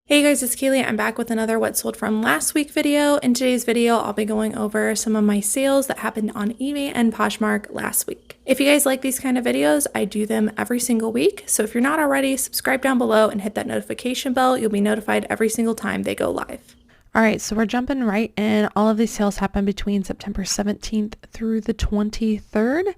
Hey guys, it's Kaylee. I'm back with another What Sold From Last Week video. In today's video, I'll be going over some of my sales that happened on eBay and Poshmark last week. If you guys like these kind of videos, I do them every single week. So if you're not already, subscribe down below and hit that notification bell. You'll be notified every single time they go live. All right, so we're jumping right in. All of these sales happen between September 17th through the 23rd.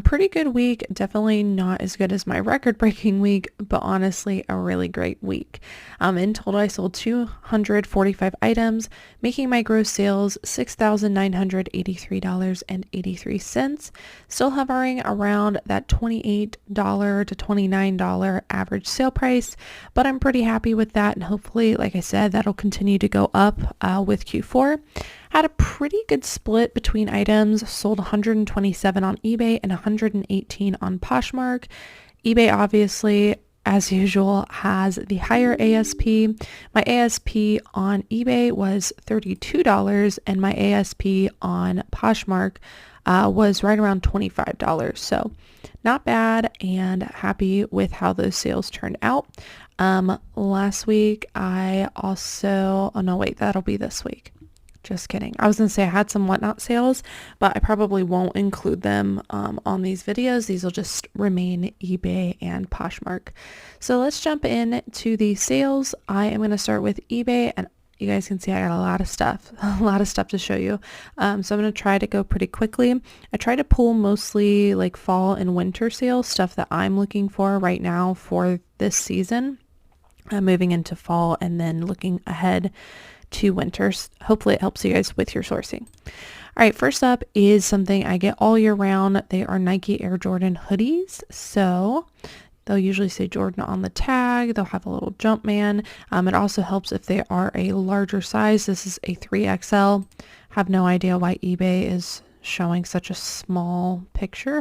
Pretty good week. Definitely not as good as my record-breaking week, but honestly, a really great week. In total, I sold 245 items, making my gross sales $6,983.83. Still hovering around that $28 to $29 average sale price, but I'm pretty happy with that, and hopefully, like I said, that'll continue to go up with Q4. Had a pretty good split between items, sold 127 on eBay and 118 on Poshmark. eBay obviously, as usual, has the higher ASP. My ASP on eBay was $32 and my ASP on Poshmark was right around $25. So not bad and happy with how those sales turned out. Last week I also, oh no, wait, that'll be this week. Just kidding. I was going to say I had some whatnot sales, but I probably won't include them on these videos. These will just remain eBay and Poshmark. So let's jump in to the sales. I am going to start with eBay, and you guys can see I got a lot of stuff to show you. So I'm going to try to go pretty quickly. I try to pull mostly like fall and winter sales, stuff that I'm looking for right now for this season. Moving into fall and then looking ahead to winters. Hopefully it helps you guys with your sourcing. All right, first up is something I get all year round. They are Nike Air Jordan hoodies. So they'll usually say Jordan on the tag. They'll have a little Jumpman. It also helps if they are a larger size. This is a 3XL. Have no idea why eBay is showing such a small picture,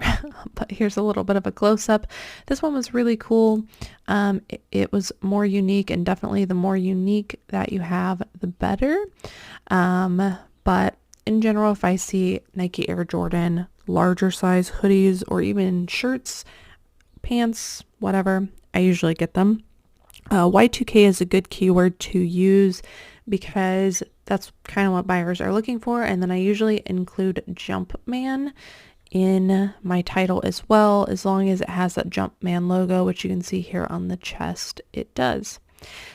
but here's a little bit of a close-up. This one was really cool. It was more unique, and definitely the more unique that you have, the better. But in general, if I see Nike Air Jordan larger size hoodies or even shirts, pants, whatever, I usually get them. Y2K is a good keyword to use because that's kind of what buyers are looking for. And then I usually include Jumpman in my title as well, as long as it has that Jumpman logo, which you can see here on the chest, it does.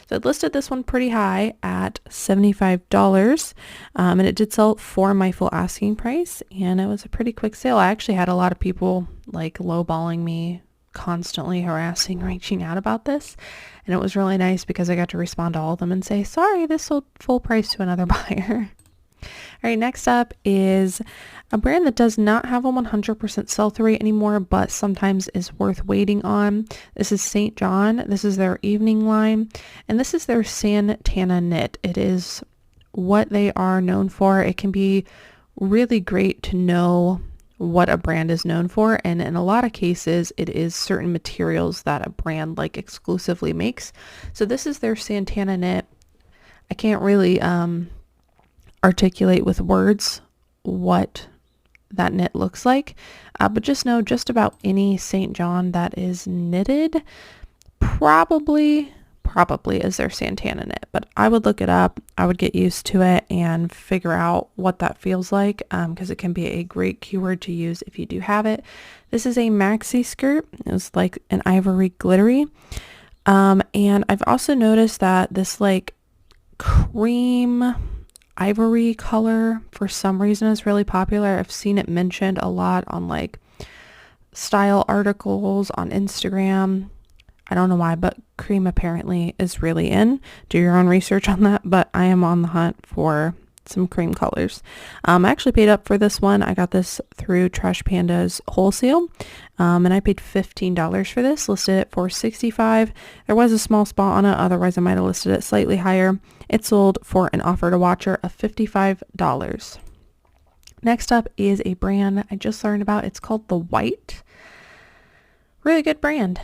So I listed this one pretty high at $75, and it did sell for my full asking price, and it was a pretty quick sale. I actually had a lot of people like lowballing me, constantly harassing, reaching out about this, and it was really nice because I got to respond to all of them and say, sorry, this sold full price to another buyer. All right, next up is a brand that does not have a 100% sell-through rate anymore, but sometimes is worth waiting on. This is St. John. This is their evening line, and this is their Santana knit. It is what they are known for. It can be really great to know what a brand is known for, and in a lot of cases it is certain materials that a brand like exclusively makes. So this is their Santana knit. I can't really articulate with words what that knit looks like, but just know just about any St. John that is knitted probably is their Santana knit, but I would look it up. I would get used to it and figure out what that feels like, because it can be a great keyword to use if you do have it. This is a maxi skirt. It was like an ivory glittery, and I've also noticed that this like cream ivory color for some reason is really popular. I've seen it mentioned a lot on like style articles on Instagram. I don't know why, but cream apparently is really in. Do your own research on that, but I am on the hunt for some cream colors. I actually paid up for this one. I got this through Trash Panda's wholesale, and I paid $15 for this, listed it for $65. There was a small spot on it, otherwise I might have listed it slightly higher. It sold for an offer to watcher of $55. Next up is a brand I just learned about. It's called The White. Really good brand.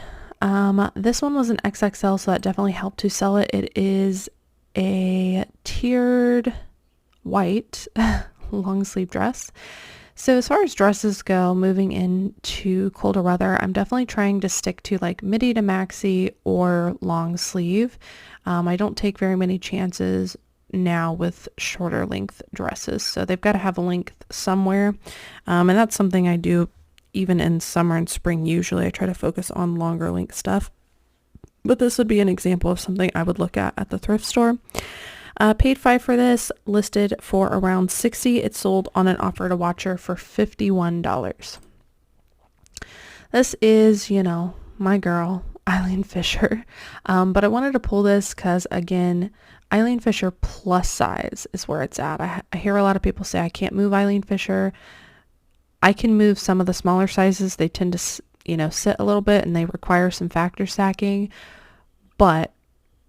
This one was an XXL, so that definitely helped to sell it. It is a tiered white long sleeve dress. So as far as dresses go, moving into colder weather, I'm definitely trying to stick to like midi to maxi or long sleeve. I don't take very many chances now with shorter length dresses, so they've got to have a length somewhere. And that's something I do even in summer and spring. Usually I try to focus on longer length stuff, but this would be an example of something I would look at the thrift store. Paid $5 for this, listed for around $60. It sold on an offer to watcher for $51. This is, my girl, Eileen Fisher. But I wanted to pull this because, again, Eileen Fisher plus size is where it's at. I hear a lot of people say I can't move Eileen Fisher. I can move some of the smaller sizes. They tend to, sit a little bit and they require some factor stacking. But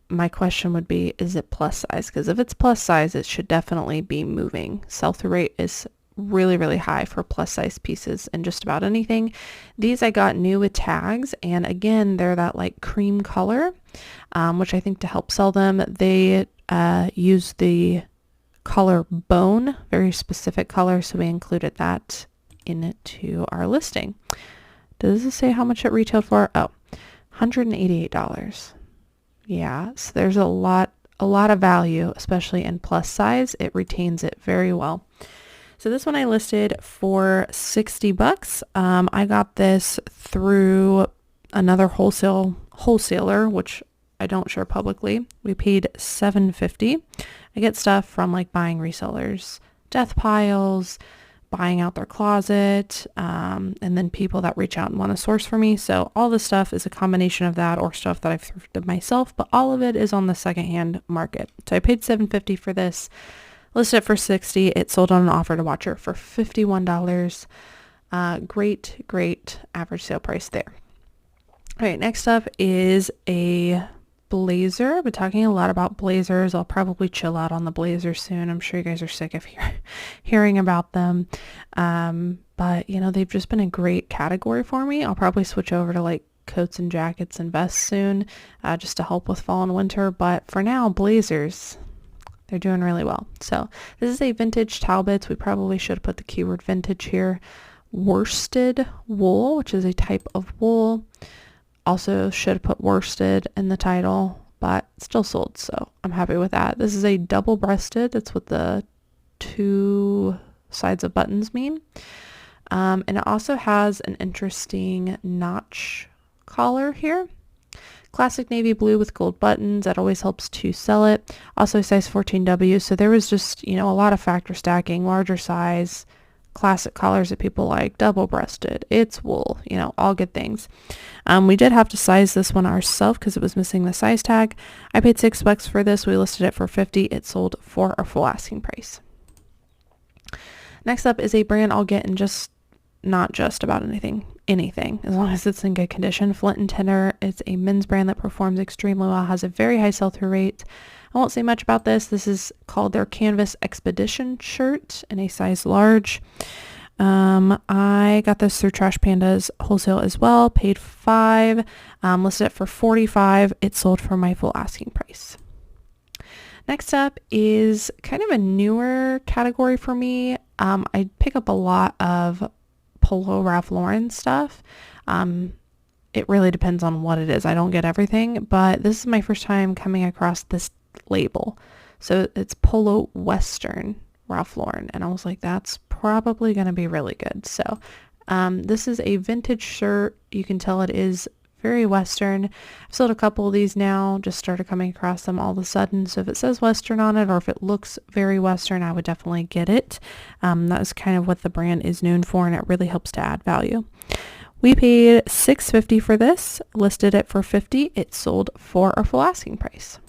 my question would be, is it plus size? Because if it's plus size, it should definitely be moving. Sell-through rate is really, really high for plus size pieces and just about anything. These I got new with tags, and again, they're that like cream color, which I think to help sell them, they use the color bone, very specific color, so we included that into our listing. Does this say how much it retailed for? Oh, $188. Yeah, so there's a lot of value, especially in plus size. It retains it very well. So this one I listed for $60. I got this through another wholesaler, which I don't share publicly. We paid $7.50. I get stuff from like buying resellers, death piles, buying out their closet, and then people that reach out and want to source for me. So all the stuff is a combination of that or stuff that I've thrifted myself, but all of it is on the secondhand market. So I paid $7.50 for this, listed it for $60. It sold on an offer to watcher for $51. Great average sale price there. All right, next up is a blazer. I've been talking a lot about blazers. I'll probably chill out on the blazers soon. I'm sure you guys are sick of hearing about them. But they've just been a great category for me. I'll probably switch over to like coats and jackets and vests soon, just to help with fall and winter. But for now, blazers, they're doing really well. So this is a vintage Talbots. We probably should put the keyword vintage here. Worsted wool, which is a type of wool. Also should put worsted in the title, but still sold, so I'm happy with that. This is a double-breasted. That's what the two sides of buttons mean. And it also has an interesting notch collar here. Classic navy blue with gold buttons. That always helps to sell it. Also size 14W, so there was just, a lot of factor stacking, larger size, classic collars that people like, double-breasted, it's wool, all good things. We did have to size this one ourselves because it was missing the size tag. I paid $6 for this. We listed it for $50. It sold for our full asking price. Next up is a brand I'll get in not just about anything, as long as it's in good condition. Flint Tenor. It's a men's brand that performs extremely well, has a very high sell-through rate. I won't say much about this. This is called their Canvas Expedition shirt in a size large. I got this through Trash Panda's wholesale as well. Paid $5. Listed it for $45. It sold for my full asking price. Next up is kind of a newer category for me. I pick up a lot of Polo Ralph Lauren stuff. It really depends on what it is. I don't get everything, but this is my first time coming across this label. So it's Polo Western Ralph Lauren, and I was like, that's probably going to be really good. So this is a vintage shirt. You can tell it is very Western. I've sold a couple of these now, just started coming across them all of a sudden. So if it says Western on it, or if it looks very Western, I would definitely get it. That is kind of what the brand is known for, and it really helps to add value. We paid $6.50 for this, listed it for $50. It sold for our full asking price.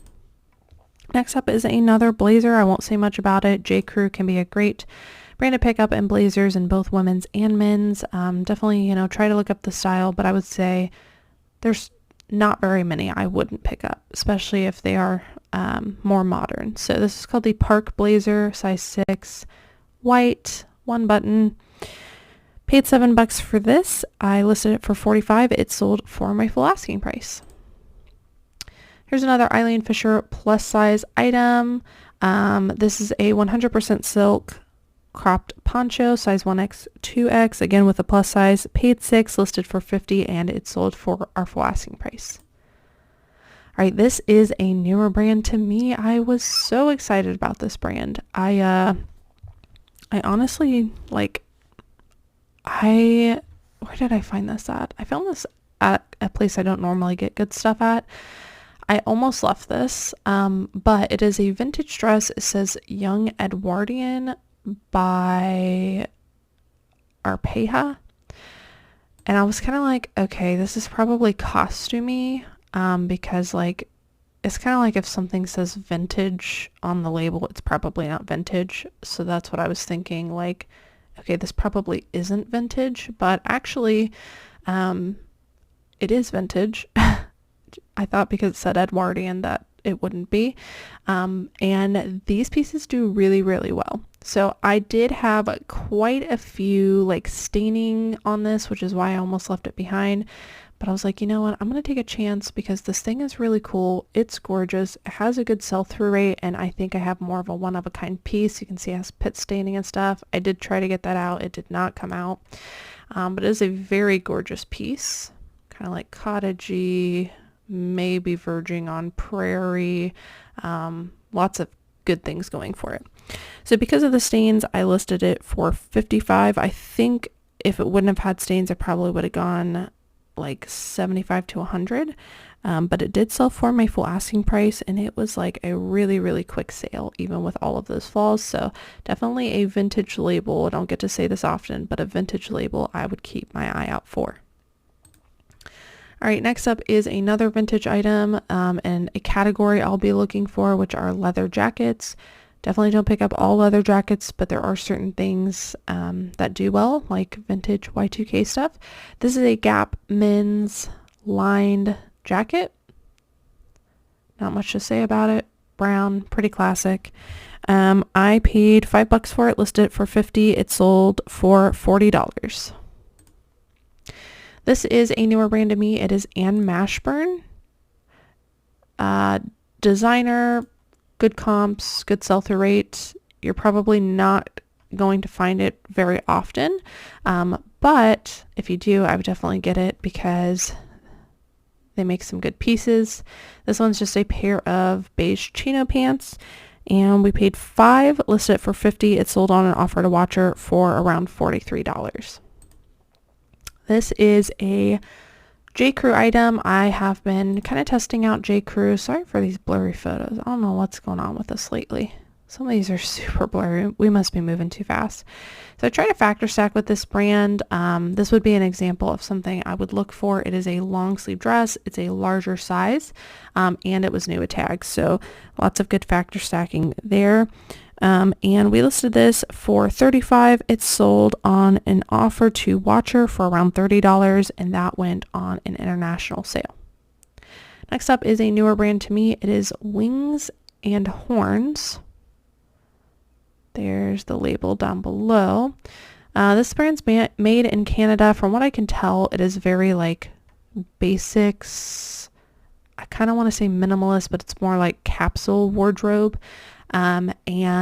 Next up is another blazer. I won't say much about it. JCrew can be a great brand to pick up in blazers in both women's and men's. Definitely, try to look up the style, but I would say there's not very many I wouldn't pick up, especially if they are more modern. So this is called the Park Blazer, size 6, white, one button. Paid $7 for this. I listed it for $45. It sold for my full asking price. Here's another Eileen Fisher plus size item. This is a 100% silk cropped poncho, size 1X, 2X, again with a plus size, paid $6, listed for $50, and it sold for our full asking price. All right, this is a newer brand to me. I was so excited about this brand. I honestly, like, where did I find this at? I found this at a place I don't normally get good stuff at. I almost left this, but it is a vintage dress. It says Young Edwardian by Arpega. And I was kind of like, okay, this is probably costumey, because like, it's kind of like if something says vintage on the label, it's probably not vintage. So that's what I was thinking, like, okay, this probably isn't vintage, but actually, it is vintage. I thought because it said Edwardian that it wouldn't be. And these pieces do really, really well. So I did have quite a few like staining on this, which is why I almost left it behind. But I was like, you know what? I'm going to take a chance because this thing is really cool. It's gorgeous. It has a good sell-through rate. And I think I have more of a one-of-a-kind piece. You can see it has pit staining and stuff. I did try to get that out. It did not come out. But it is a very gorgeous piece. Kind of like cottagey, maybe verging on prairie. Lots of good things going for it. So because of the stains, I listed it for $55. I think if it wouldn't have had stains, I probably would have gone like $75 to $100. But it did sell for my full asking price, and it was like a really, really quick sale, even with all of those flaws. So definitely a vintage label. I don't get to say this often, but a vintage label I would keep my eye out for. All right, next up is another vintage item, and a category I'll be looking for, which are leather jackets. Definitely don't pick up all leather jackets, but there are certain things that do well, like vintage Y2K stuff. This is a Gap men's lined jacket. Not much to say about it. Brown, pretty classic. I paid $5 for it, listed it for $50. It sold for $40. This is a newer brand to me. It is Mashburn. Designer, good comps, good sell-through rates. You're probably not going to find it very often. But if you do, I would definitely get it because they make some good pieces. This one's just a pair of beige chino pants, and we paid $5, listed it for $50. It sold on an offer to watcher for around $43. This is a JCrew item. I have been kind of testing out JCrew. Sorry for these blurry photos. I don't know what's going on with this lately. Some of these are super blurry. We must be moving too fast. So I tried to factor stack with this brand. This would be an example of something I would look for. It is a long sleeve dress. It's a larger size, and it was new with tags. So lots of good factor stacking there. And we listed this for $35. It sold on an offer to watcher for around $30, and that went on an international sale. Next up is a newer brand to me. It is Wings and Horns. There's the label down below. This brand's made in Canada. From what I can tell, it is very like basics. I kind of want to say minimalist, but it's more like capsule wardrobe. And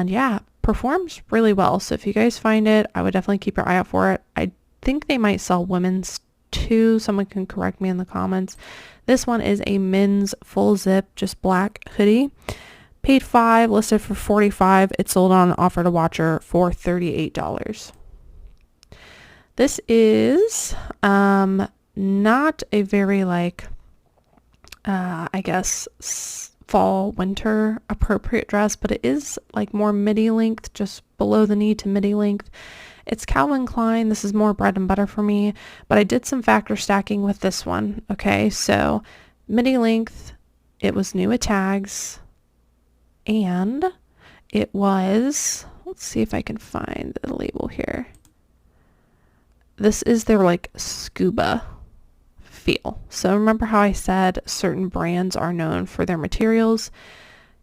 yeah, performs really well. So if you guys find it, I would definitely keep your eye out for it. I think they might sell women's too. Someone can correct me in the comments. This one is a men's full zip, just black hoodie. Paid $5, listed for $45. It sold on an offer to watcher for $38. This is not a very like, I guess, fall winter appropriate dress, but it is like more midi length, just below the knee to midi length. It's Calvin Klein. This is more bread and butter for me, but I did some factor stacking with this one. Okay, so midi length, it was new with tags, and it was, let's see if I can find the label here. This is their like scuba feel. So remember how I said certain brands are known for their materials?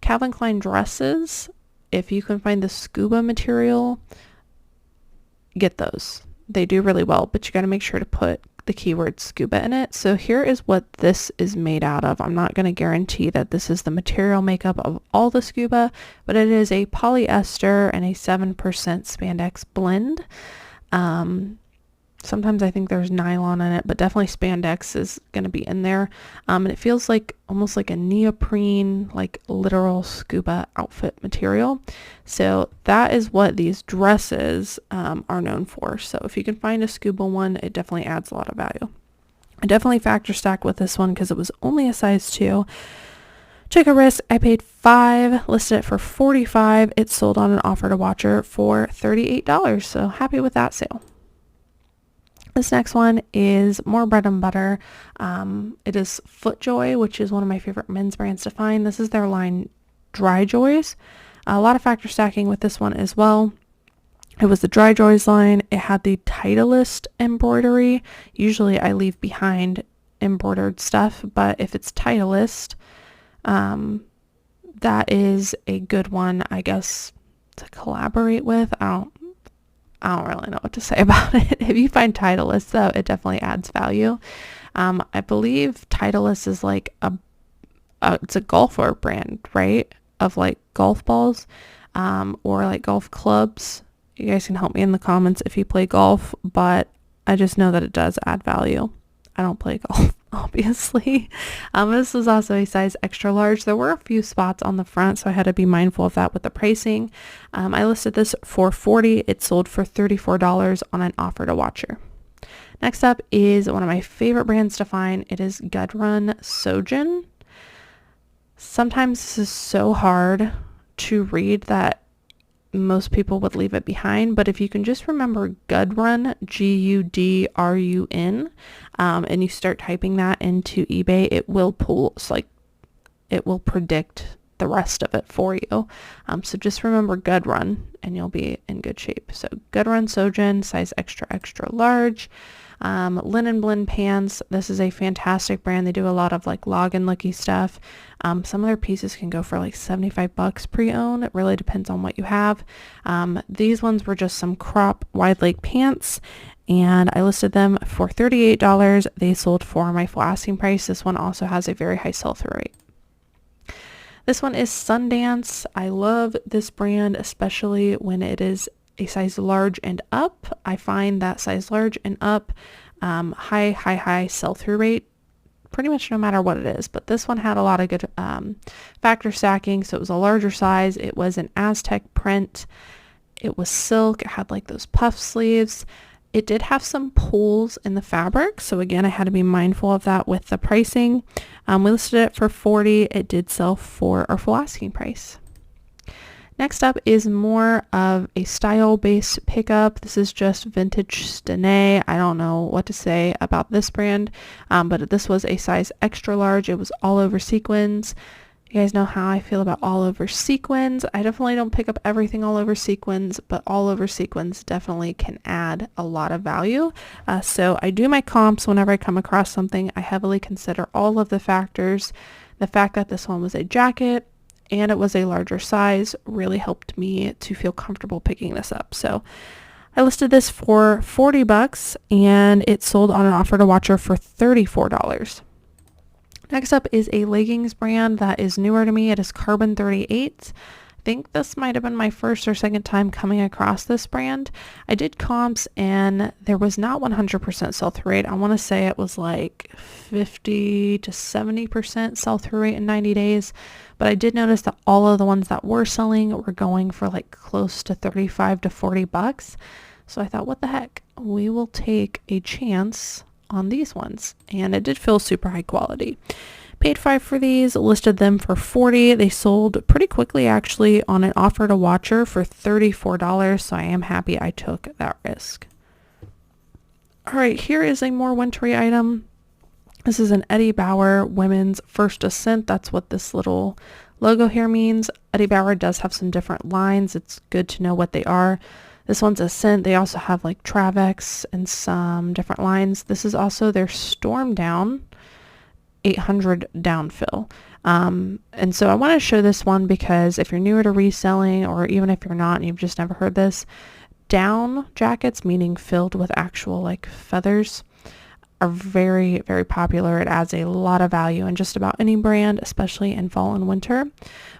Calvin Klein dresses, if you can find the scuba material, get those. They do really well, but you got to make sure to put the keyword scuba in it. So here is what this is made out of. I'm not going to guarantee that this is the material makeup of all the scuba, but it is a polyester and a 7% spandex blend. Sometimes I think there's nylon in it, but definitely spandex is going to be in there. And it feels like almost like a neoprene, like literal scuba outfit material. So that is what these dresses are known for. So if you can find a scuba one, it definitely adds a lot of value. I definitely factor stacked with this one because it was only a size 2. Check a risk. I paid $5, listed it for $45. It sold on an offer to watcher for $38. So happy with that sale. This next one is more bread and butter. It is FootJoy, which is one of my favorite men's brands to find. This is their line Dry Joys. A lot of factor stacking with this one as well. It was the Dry Joys line. It had the Titleist embroidery. Usually I leave behind embroidered stuff, but if it's Titleist, that is a good one, I guess, to collaborate with. I don't really know what to say about it. If you find Titleist, though, it definitely adds value. I believe Titleist is like it's a golfer brand, right? Of like golf balls, or like golf clubs. You guys can help me in the comments if you play golf, but I just know that it does add value. I don't play golf, obviously. This was also a size extra large. There were a few spots on the front, so I had to be mindful of that with the pricing. I listed this for $40. It sold for $34 on an offer to watcher. Next up is one of my favorite brands to find. It is Godrun Sojin. Sometimes this is so hard to read that most people would leave it behind, but if you can just remember Godrun, Gudrun, and you start typing that into eBay, it will pull, it will predict the rest of it for you. So just remember Godrun and you'll be in good shape. So Godrun Sojin, size extra, extra large. Linen blend pants. This is a fantastic brand. They do a lot of like login looky stuff. Some of their pieces can go for like $75 pre-owned. It really depends on what you have. These ones were just some crop wide leg pants, and I listed them for $38. They sold for my full asking price. This one also has a very high sell-through rate. This one is Sundance. I love this brand, especially when it is a size large and up. I find that size large and up, high sell-through rate pretty much no matter what it is. But this one had a lot of good factor stacking. So it was a larger size. It was an Aztec print. It was silk. It had like those puff sleeves. It did have some pulls in the fabric. So again, I had to be mindful of that with the pricing. We listed it for $40. It did sell for our full asking price. Next up is more of a style-based pickup. This is just vintage Stenay. I don't know what to say about this brand, but this was a size extra large. It was all over sequins. You guys know how I feel about all over sequins. I definitely don't pick up everything all over sequins, but all over sequins definitely can add a lot of value. So I do my comps whenever I come across something. I heavily consider all of the factors. The fact that this one was a jacket and it was a larger size really helped me to feel comfortable picking this up. So I listed this for $40 and it sold on an offer to watcher for $34. Next up is a leggings brand that is newer to me. It is Carbon 38. I think this might have been my first or second time coming across this brand. I did comps and there was not 100% sell-through rate. I want to say it was like 50 to 70% sell-through rate in 90 days. But I did notice that all of the ones that were selling were going for like close to $35 to $40. So I thought, what the heck? We will take a chance on these ones. And it did feel super high quality. Paid $5 for these, listed them for $40. They sold pretty quickly actually on an offer to watcher for $34. So I am happy I took that risk. All right, here is a more wintry item. This is an Eddie Bauer Women's First Ascent. That's what this little logo here means. Eddie Bauer does have some different lines. It's good to know what they are. This one's Ascent. They also have like Travex and some different lines. This is also their Storm Down 800 downfill. And so I want to show this one because if you're newer to reselling, or even if you're not and you've just never heard this, down jackets, meaning filled with actual like feathers, are very, very popular. It adds a lot of value in just about any brand, especially in fall and winter.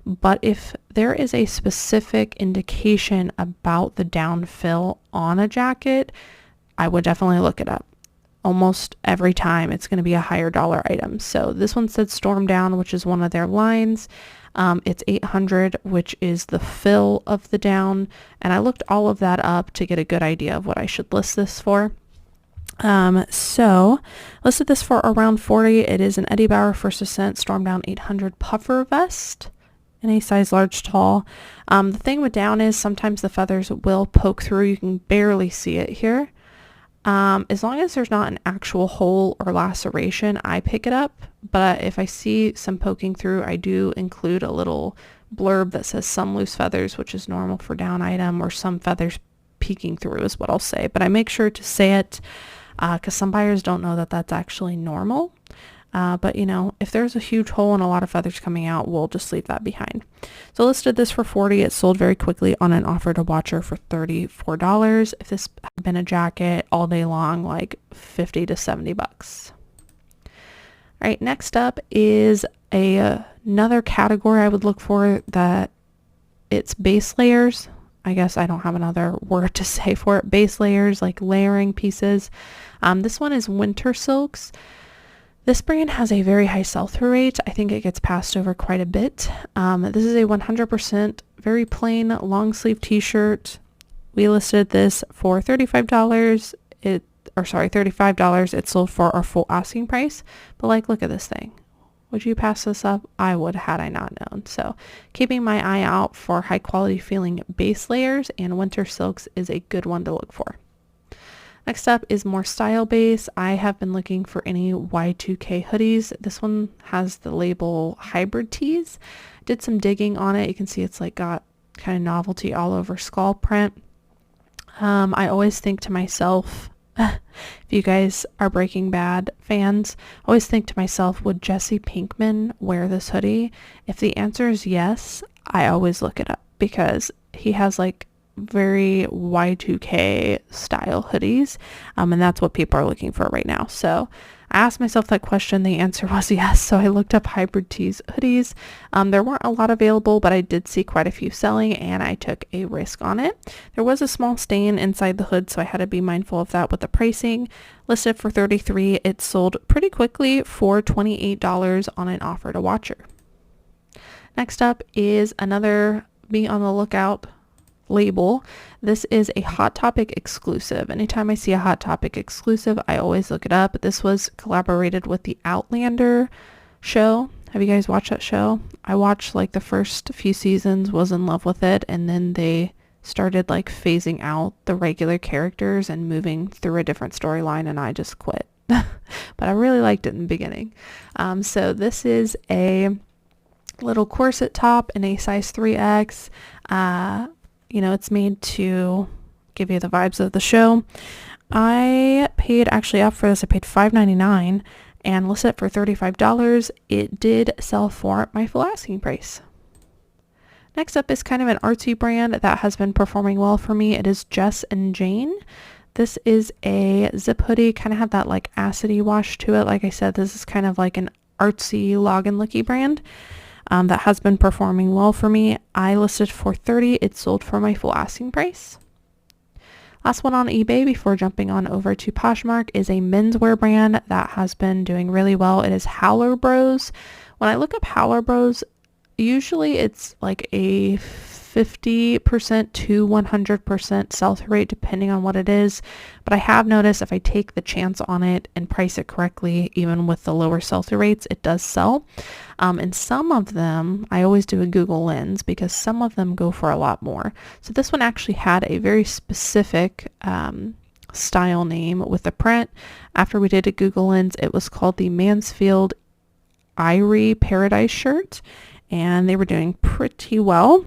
But if there is a specific indication about the down fill on a jacket, I would definitely look it up. Almost every time it's going to be a higher dollar item. So this one said Storm Down, which is one of their lines. It's $800, which is the fill of the down. And I looked all of that up to get a good idea of what I should list this for. So listed this for around $40. It is an Eddie Bauer First Ascent Storm Down 800 puffer vest in a size large tall. The thing with down is sometimes the feathers will poke through. You can barely see it here. As long as there's not an actual hole or laceration, I pick it up. But if I see some poking through, I do include a little blurb that says some loose feathers, which is normal for down item, or some feathers peeking through is what I'll say. But I make sure to say it because some buyers don't know that that's actually normal. But you know, if there's a huge hole and a lot of feathers coming out, we'll just leave that behind. So listed this for $40. It sold very quickly on an offer to watcher for $34. If this had been a jacket all day long, like $50 to $70. All right, next up is another category I would look for that it's base layers. I guess I don't have another word to say for it. Base layers, like layering pieces. This one is winter silks. This brand has a very high sell-through rate. I think it gets passed over quite a bit. This is a 100% very plain long sleeve t-shirt. We listed this for $35. $35. It sold for our full asking price. But like, look at this thing. Would you pass this up? I would had I not known. So keeping my eye out for high quality feeling base layers and winter silks is a good one to look for. Next up is more style base. I have been looking for any Y2K hoodies. This one has the label hybrid tees. Did some digging on it. You can see it's like got kind of novelty all over skull print. I always think to myself, if you guys are Breaking Bad fans, I always think to myself, would Jesse Pinkman wear this hoodie? If the answer is yes, I always look it up because he has like very Y2K style hoodies, and that's what people are looking for right now. So I asked myself that question. The answer was yes. So I looked up hybrid tees hoodies. There weren't a lot available, but I did see quite a few selling, and I took a risk on it. There was a small stain inside the hood, so I had to be mindful of that with the pricing. Listed for $33. It sold pretty quickly for $28 on an offer to watcher. Next up is another be on the lookout label. This is a Hot Topic exclusive. Anytime I see a Hot Topic exclusive, I always look it up. This was collaborated with the Outlander show. Have you guys watched that show? I watched like the first few seasons, was in love with it, and then they started like phasing out the regular characters and moving through a different storyline, and I just quit. But I really liked it in the beginning. So this is a little corset top in a size 3X. You know, it's made to give you the vibes of the show. I paid actually up for this. I paid $5.99 and listed it for $35. It did sell for my full asking price. Next up is kind of an artsy brand that has been performing well for me. It is Jess Jane. This is a zip hoodie, kind of had that like acidy wash to it. Like I said, this is kind of like an artsy log and licky brand. That has been performing well for me. I listed for $30. It sold for my full asking price. Last one on eBay before jumping on over to Poshmark is a menswear brand that has been doing really well. It is Howler Bros. When I look up Howler Bros, usually it's like a 50% to 100% sell-through rate depending on what it is. But I have noticed if I take the chance on it and price it correctly, even with the lower sell-through rates, it does sell. And some of them, I always do a Google Lens because some of them go for a lot more. So this one actually had a very specific style name with the print. After we did a Google Lens, it was called the Mansfield Irie Paradise shirt, and they were doing pretty well.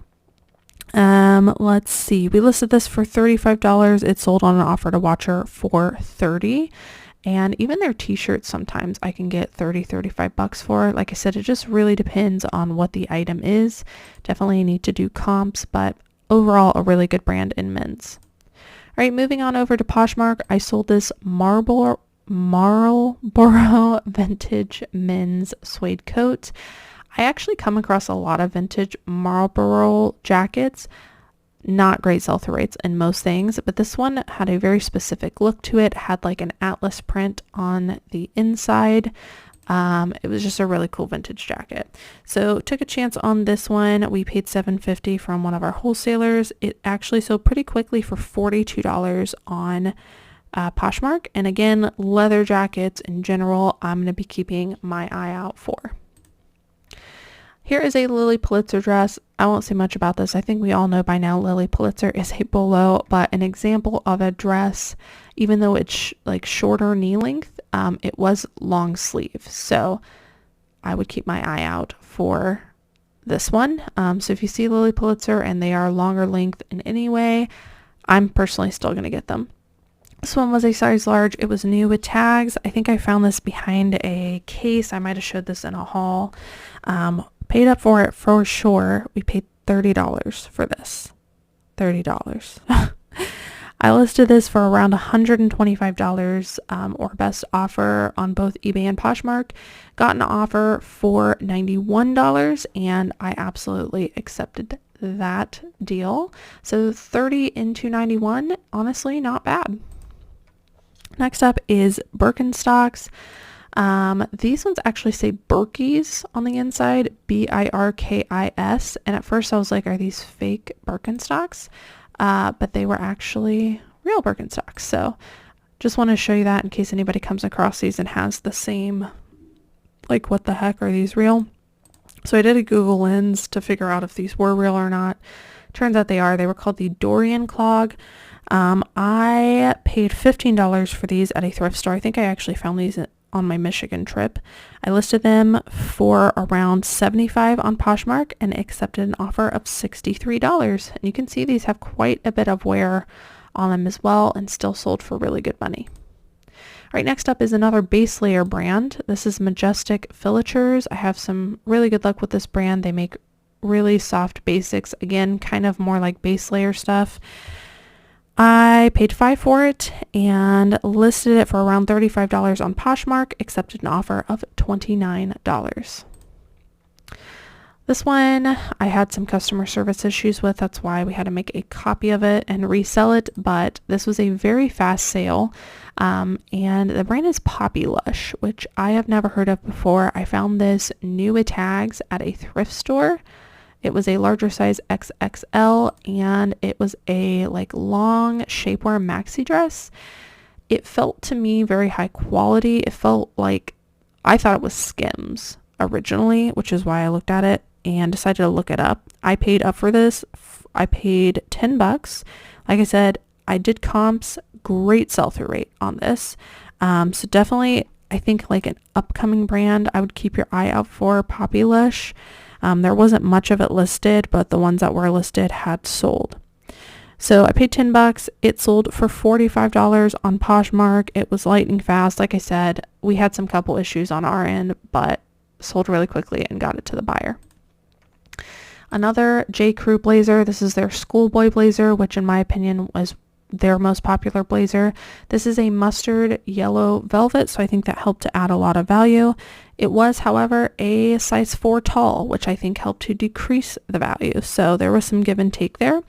Let's see. We listed this for $35. It sold on an offer to watcher for $30. And even their t-shirts sometimes I can get $30-$35 for. Like I said, it just really depends on what the item is. Definitely need to do comps, but overall a really good brand in men's. All right, moving on over to Poshmark. I sold this Marlboro Marlboro vintage men's suede coat. I actually come across a lot of vintage Marlboro jackets. Not great sell-through rates in most things, but this one had a very specific look to it. Had like an atlas print on the inside. It was just a really cool vintage jacket. So took a chance on this one. We paid $7.50 from one of our wholesalers. It actually sold pretty quickly for $42 on Poshmark. And again, leather jackets in general, I'm going to be keeping my eye out for. Here is a Lily Pulitzer dress. I won't say much about this. I think we all know by now Lily Pulitzer is a bolo, but an example of a dress, even though it's like shorter knee length, it was long sleeve. So I would keep my eye out for this one. So if you see Lily Pulitzer and they are longer length in any way, I'm personally still going to get them. This one was a size large. It was new with tags. I think I found this behind a case. I might have showed this in a haul. Paid up for it for sure. We paid $30 for this. $30. I listed this for around $125 or best offer on both eBay and Poshmark. Got an offer for $91 and I absolutely accepted that deal. So 30 into 91, honestly, not bad. Next up is Birkenstocks. These ones actually say Birkies on the inside, Birkis. And at first I was like, are these fake Birkenstocks? But they were actually real Birkenstocks. So just want to show you that in case anybody comes across these and has the same, like, what the heck, are these real? So I did a Google lens to figure out if these were real or not. Turns out they are. They were called the Dorian Clog. I paid $15 for these at a thrift store. I think I actually found these on my Michigan trip. I listed them for around $75 on Poshmark and accepted an offer of $63. And you can see these have quite a bit of wear on them as well and still sold for really good money. All right, next up is another base layer brand. This is Majestic Villagers. I have some really good luck with this brand. They make really soft basics. Again, kind of more like base layer stuff. I paid $5 for it and listed it for around $35 on Poshmark, accepted an offer of $29. This one I had some customer service issues with. That's why we had to make a copy of it and resell it, but this was a very fast sale. And the brand is Poppy Lush, which I have never heard of before. I found this new with tags at a thrift store. It was a larger size XXL and it was a like long shapewear maxi dress. It felt to me very high quality. It felt like, I thought it was Skims originally, which is why I looked at it and decided to look it up. I paid up for this. I paid $10. Like I said, I did comps, great sell-through rate on this. So definitely, I think like an upcoming brand, I would keep your eye out for Poppy Lush. There wasn't much of it listed, but the ones that were listed had sold. So I paid $10. It sold for $45 on Poshmark. It was lightning fast. Like I said, we had some couple issues on our end, but sold really quickly and got it to the buyer. Another JCrew blazer. This is their schoolboy blazer, which in my opinion was their most popular blazer. This is a mustard yellow velvet, so I think that helped to add a lot of value. It was, however, a size 4 tall, which I think helped to decrease the value. So there was some give and take there,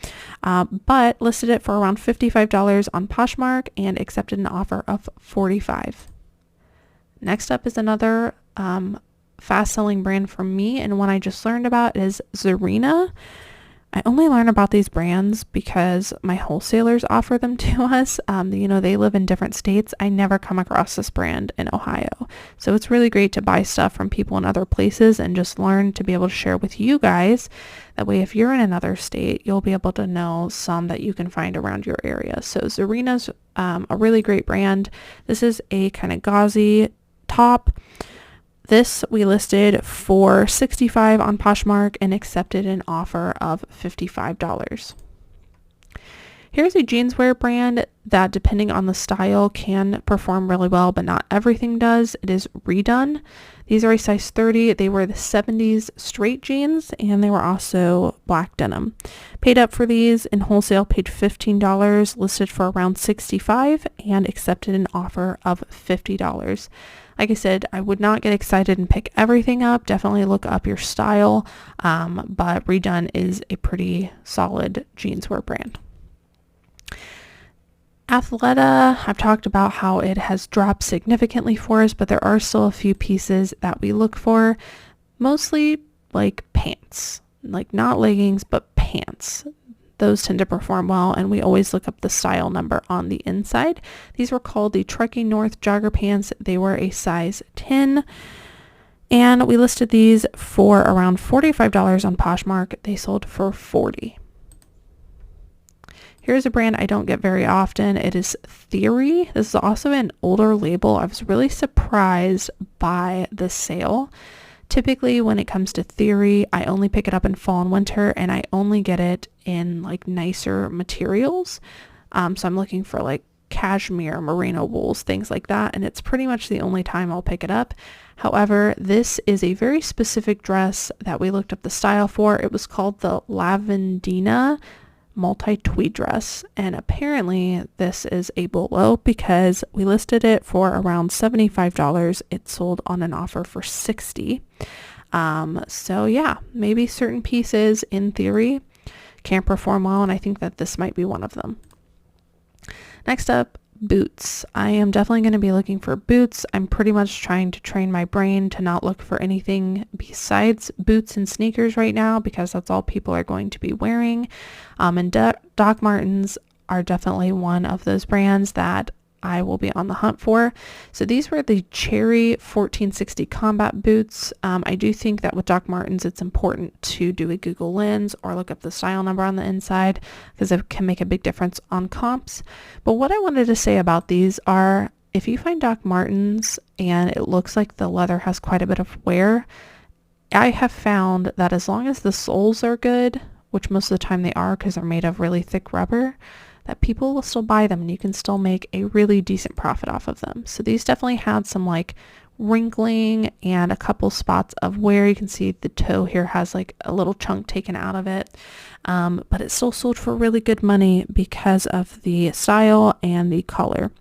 but listed it for around $55 on Poshmark and accepted an offer of $45. Next up is another fast-selling brand from me, and one I just learned about is Zara. I only learn about these brands because my wholesalers offer them to us. They live in different states. I never come across this brand in Ohio. So it's really great to buy stuff from people in other places and just learn to be able to share with you guys. That way, if you're in another state, you'll be able to know some that you can find around your area. So Zara's a really great brand. This is a kind of gauzy top. This we listed for $65 on Poshmark and accepted an offer of $55. Here's a jeanswear brand that, depending on the style, can perform really well, but not everything does. It is Redone. These are a size 30. They were the 70s straight jeans, and they were also black denim. Paid up for these in wholesale, paid $15, listed for around $65, and accepted an offer of $50. Like I said, I would not get excited and pick everything up. Definitely look up your style, but Redone is a pretty solid jeanswear brand. Athleta, I've talked about how it has dropped significantly for us, but there are still a few pieces that we look for, mostly like pants, like not leggings, but pants. Those tend to perform well, and we always look up the style number on the inside. These were called the Trekking North jogger pants. They were a size 10, and we listed these for around $45 on Poshmark. They sold for $40. Here's a brand I don't get very often. It is Theory. This is also an older label. I was really surprised by the sale. Typically, when it comes to Theory, I only pick it up in fall and winter, and I only get it in like nicer materials. So I'm looking for like cashmere, merino wools, things like that, and it's pretty much the only time I'll pick it up. However, this is a very specific dress that we looked up the style for. It was called the Lavandina multi-tweed dress, and apparently this is a bolo because we listed it for around $75. It sold on an offer for $60. So yeah, maybe certain pieces in Theory can perform well, and I think that this might be one of them. Next up, boots. I am definitely going to be looking for boots. I'm pretty much trying to train my brain to not look for anything besides boots and sneakers right now, because that's all people are going to be wearing. And Doc Martens are definitely one of those brands that I will be on the hunt for. So these were the Cherry 1460 combat boots. I do think that with Doc Martens, it's important to do a Google Lens or look up the style number on the inside, because it can make a big difference on comps. But what I wanted to say about these are, if you find Doc Martens and it looks like the leather has quite a bit of wear, I have found that as long as the soles are good, which most of the time they are because they're made of really thick rubber, that people will still buy them and you can still make a really decent profit off of them. So these definitely had some like wrinkling and a couple spots of wear. You can see the toe here has like a little chunk taken out of it, but it still sold for really good money because of the style and the color.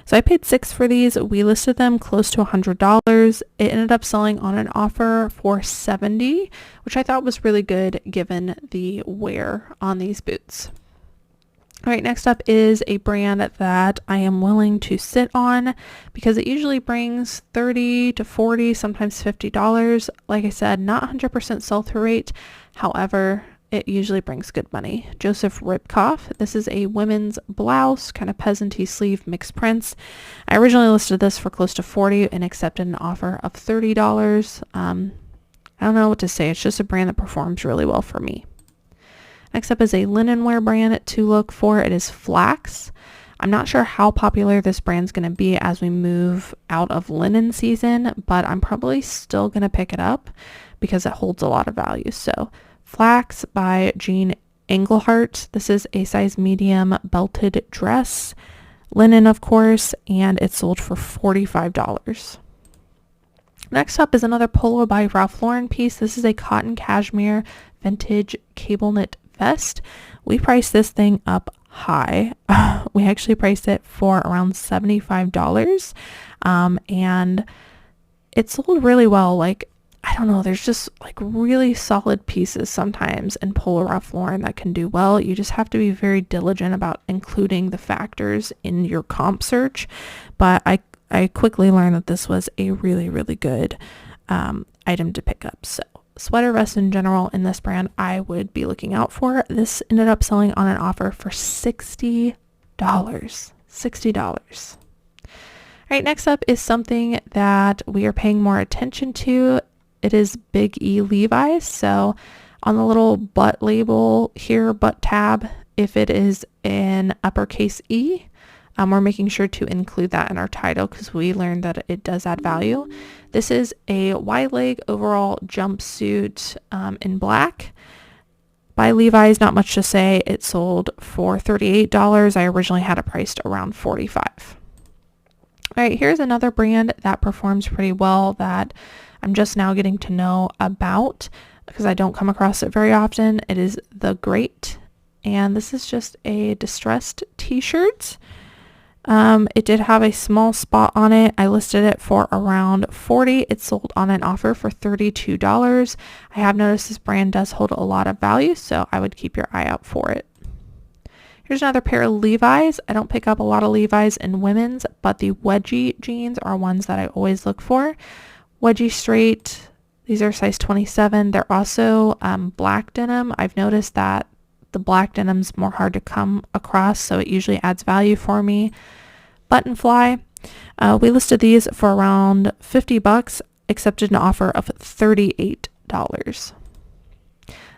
So I paid $6 for these. We listed them close to $100. It ended up selling on an offer for $70, which I thought was really good given the wear on these boots. All right, next up is a brand that I am willing to sit on because it usually brings $30 to $40, sometimes $50. Like I said, not 100% sell-through rate. However, it usually brings good money. Joseph Ribkoff. This is a women's blouse, kind of peasanty sleeve, mixed prints. I originally listed this for close to $40 and accepted an offer of $30. I don't know what to say. It's just a brand that performs really well for me. Next up is a linenwear brand to look for. It is Flax. I'm not sure how popular this brand's going to be as we move out of linen season, but I'm probably still going to pick it up because it holds a lot of value. So Flax by Jean Englehart. This is a size medium belted dress, linen of course, and it sold for $45. Next up is another Polo by Ralph Lauren piece. This is a cotton cashmere vintage cable knit vest. We priced this thing up high. We actually priced it for around $75, and it sold really well. Like, I don't know, there's just like really solid pieces sometimes in Polo Ralph Lauren that can do well. You just have to be very diligent about including the factors in your comp search. But I quickly learned that this was a really, really good item to pick up. So sweater vests in general in this brand I would be looking out for. This ended up selling on an offer for $60. $60. All right, next up is something that we are paying more attention to. It is Big E Levi's. So on the little butt label here, butt tab, if it is in uppercase E, we're making sure to include that in our title because we learned that it does add value. This is a wide leg overall jumpsuit in black by Levi's. Not much to say. It sold for $38. I originally had it priced around $45. All right, here's another brand that performs pretty well that I'm just now getting to know about because I don't come across it very often. It is The Great, and this is just a distressed t-shirt. It did have a small spot on it. I listed it for around $40. It sold on an offer for $32. I have noticed this brand does hold a lot of value, so I would keep your eye out for it. Here's another pair of Levi's. I don't pick up a lot of Levi's in women's, but the wedgie jeans are ones that I always look for. Wedgie straight. These are size 27. They're also black denim. I've noticed that the black denim's more hard to come across, so it usually adds value for me. Button fly. We listed these for around $50, accepted an offer of $38.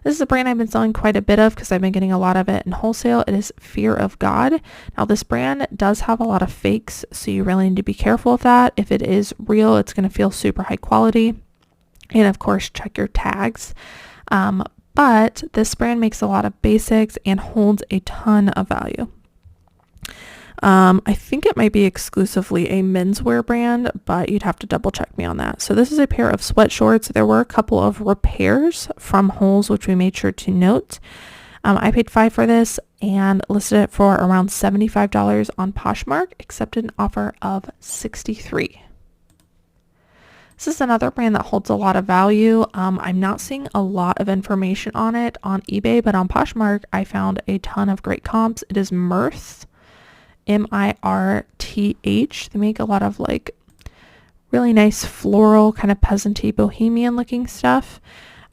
This is a brand I've been selling quite a bit of because I've been getting a lot of it in wholesale. It is Fear of God. Now this brand does have a lot of fakes, so you really need to be careful with that. If it is real, it's going to feel super high quality. And of course, check your tags. But this brand makes a lot of basics and holds a ton of value. I think it might be exclusively a menswear brand, but you'd have to double check me on that. So this is a pair of sweatshorts. There were a couple of repairs from holes, which we made sure to note. I paid $5 for this and listed it for around $75 on Poshmark, accepted an offer of $63. This is another brand that holds a lot of value. I'm not seeing a lot of information on it on eBay, but on Poshmark, I found a ton of great comps. It is Mirth, M-I-R-T-H. They make a lot of like really nice floral, kind of peasanty, bohemian looking stuff.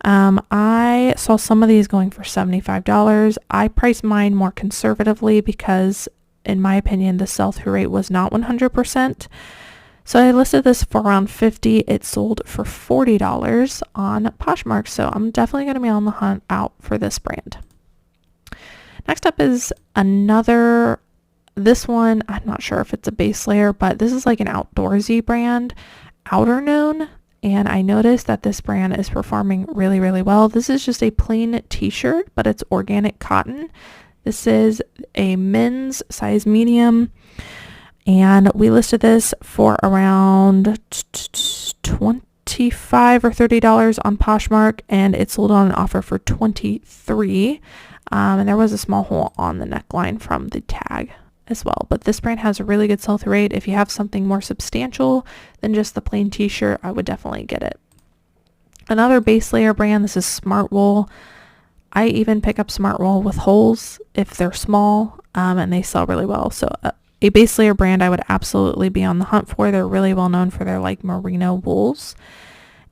I saw some of these going for $75. I priced mine more conservatively because, in my opinion, the sell-through rate was not 100%. So I listed this for around $50. It sold for $40 on Poshmark. So I'm definitely going to be on the hunt out for this brand. Next up is another, this one, I'm not sure if it's a base layer, but this is like an outdoorsy brand, Outerknown. And I noticed that this brand is performing really, really well. This is just a plain t-shirt, but it's organic cotton. This is a men's size medium. And we listed this for around $25 or $30 on Poshmark, and it sold on an offer for $23. And there was a small hole on the neckline from the tag as well. But this brand has a really good sell-through rate. If you have something more substantial than just the plain t-shirt, I would definitely get it. Another base layer brand, this is Smartwool. I even pick up Smartwool with holes if they're small, and they sell really well. So a base layer brand I would absolutely be on the hunt for. They're really well known for their like merino wools.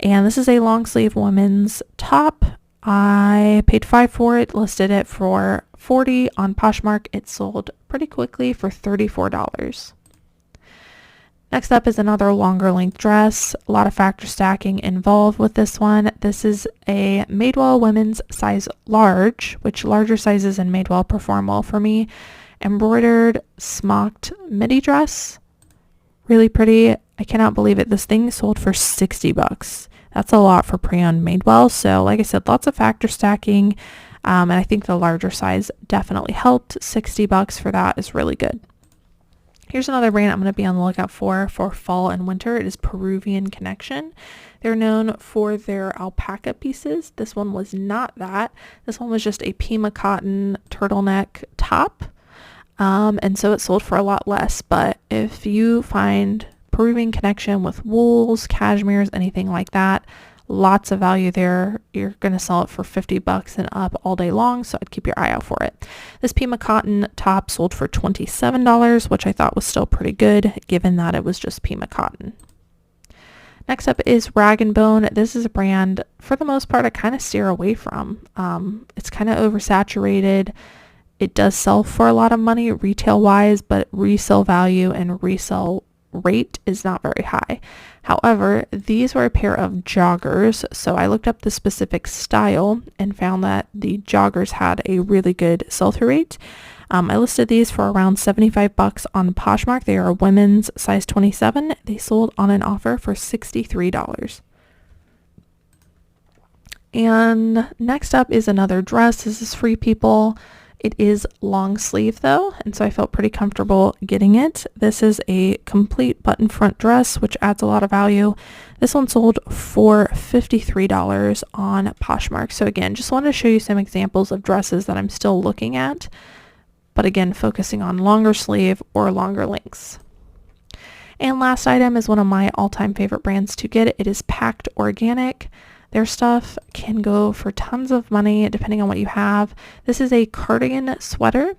And this is a long sleeve women's top. I paid $5 for it, listed it for $40 on Poshmark. It sold pretty quickly for $34. Next up is another longer length dress. A lot of factor stacking involved with this one. This is a Madewell women's size large, which larger sizes in Madewell perform well for me. Embroidered smocked midi dress. Really pretty. I cannot believe it. This thing sold for $60. That's a lot for pre-owned Madewell. So like I said, lots of factor stacking. And I think the larger size definitely helped. $60 for that is really good. Here's another brand I'm going to be on the lookout for fall and winter. It is Peruvian Connection. They're known for their alpaca pieces. This one was not that. This one was just a Pima cotton turtleneck top. And so it sold for a lot less. But if you find Peruvian Connection with wools, cashmeres, anything like that, lots of value there. You're going to sell it for $50 and up all day long, so I'd keep your eye out for it. This Pima cotton top sold for $27, which I thought was still pretty good given that it was just Pima cotton. Next up is Rag & Bone. This is a brand, for the most part, I kind of steer away from. It's kind of oversaturated. It does sell for a lot of money retail-wise, but resale value and resale rate is not very high. However, these were a pair of joggers, so I looked up the specific style and found that the joggers had a really good sell-through rate. I listed these for around $75 on Poshmark. They are a women's size 27. They sold on an offer for $63. And next up is another dress. This is Free People. It is long sleeve though, and so I felt pretty comfortable getting it. This is a complete button front dress, which adds a lot of value. This one sold for $53 on Poshmark. So again, just wanted to show you some examples of dresses that I'm still looking at, but again, focusing on longer sleeve or longer lengths. And last item is one of my all-time favorite brands to get. It is Packed Organic. Their stuff can go for tons of money depending on what you have. This is a cardigan sweater.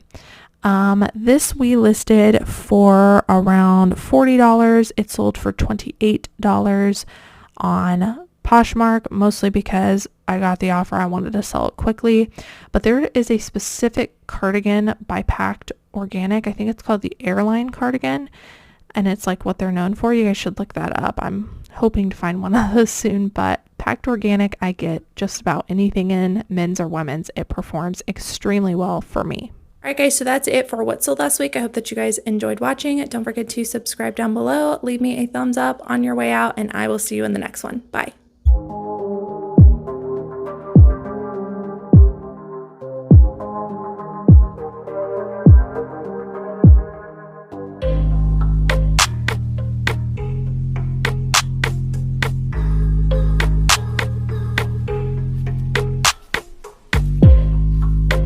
This we listed for around $40. It sold for $28 on Poshmark, mostly because I got the offer. I wanted to sell it quickly. But there is a specific cardigan by Packed Organic. I think it's called the Airline cardigan, and it's like what they're known for. You guys should look that up. I'm hoping to find one of those soon, but Packed Organic, I get just about anything in, men's or women's. It performs extremely well for me. Alright guys, so that's it for what sold last week. I hope that you guys enjoyed watching. Don't forget to subscribe down below, leave me a thumbs up on your way out, and I will see you in the next one. Bye.